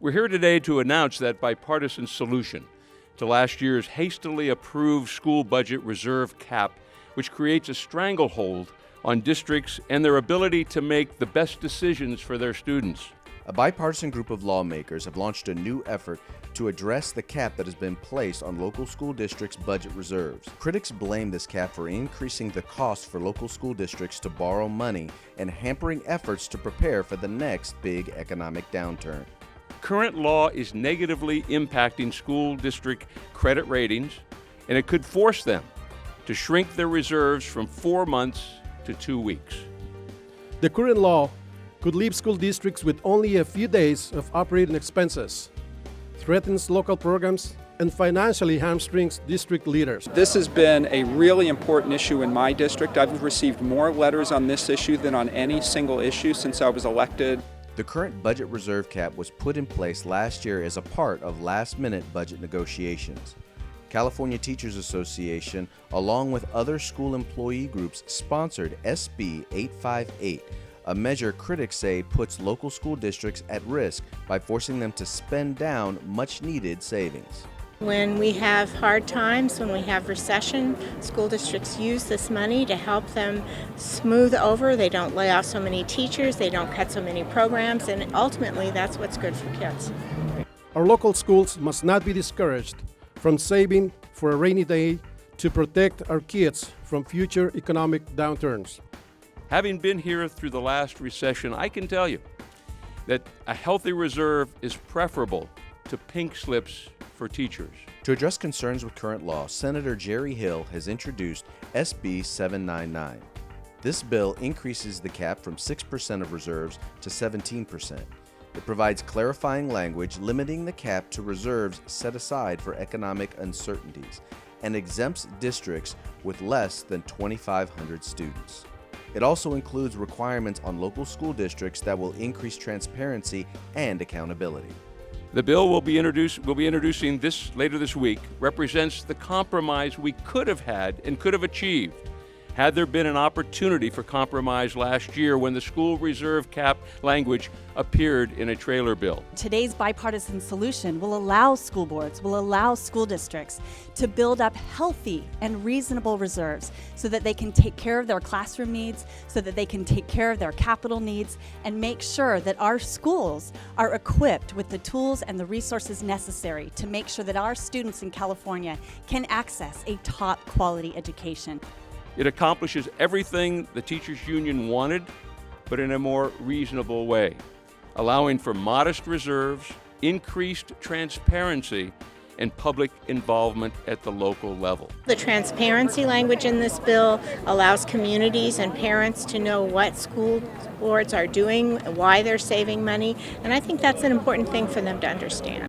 We're here today to announce that bipartisan solution to last year's hastily approved school budget reserve cap, which creates a stranglehold on districts and their ability to make the best decisions for their students. A bipartisan group of lawmakers have launched a new effort to address the cap that has been placed on local school districts' budget reserves. Critics blame this cap for increasing the cost for local school districts to borrow money and hampering efforts to prepare for the next big economic downturn. Current law is negatively impacting school district credit ratings, and it could force them to shrink their reserves from 4 months to 2 weeks. The current law could leave school districts with only a few days of operating expenses, threatens local programs, and financially hamstrings district leaders. This has been a really important issue in my district. I've received more letters on this issue than on any single issue since I was elected. The current budget reserve cap was put in place last year as a part of last-minute budget negotiations. California Teachers Association, along with other school employee groups, sponsored SB 858, a measure critics say puts local school districts at risk by forcing them to spend down much-needed savings. When we have hard times, when we have recession, school districts use this money to help them smooth over. They don't lay off so many teachers, they don't cut so many programs, and ultimately that's what's good for kids. Our local schools must not be discouraged from saving for a rainy day to protect our kids from future economic downturns. Having been here through the last recession, I can tell you that a healthy reserve is preferable to pink slips for teachers. To address concerns with current law, Senator Jerry Hill has introduced SB 799. This bill increases the cap from 6% of reserves to 17%. It provides clarifying language limiting the cap to reserves set aside for economic uncertainties and exempts districts with less than 2,500 students. It also includes requirements on local school districts that will increase transparency and accountability. The bill we'll be introducing later this week represents the compromise we could have had and could have achieved had there been an opportunity for compromise last year when the school reserve cap language appeared in a trailer bill. Today's bipartisan solution will allow school boards, will allow school districts to build up healthy and reasonable reserves so that they can take care of their classroom needs, so that they can take care of their capital needs, and make sure that our schools are equipped with the tools and the resources necessary to make sure that our students in California can access a top quality education. It accomplishes everything the teachers union wanted, but in a more reasonable way, allowing for modest reserves, increased transparency, and public involvement at the local level. The transparency language in this bill allows communities and parents to know what school boards are doing, why they're saving money, and I think that's an important thing for them to understand.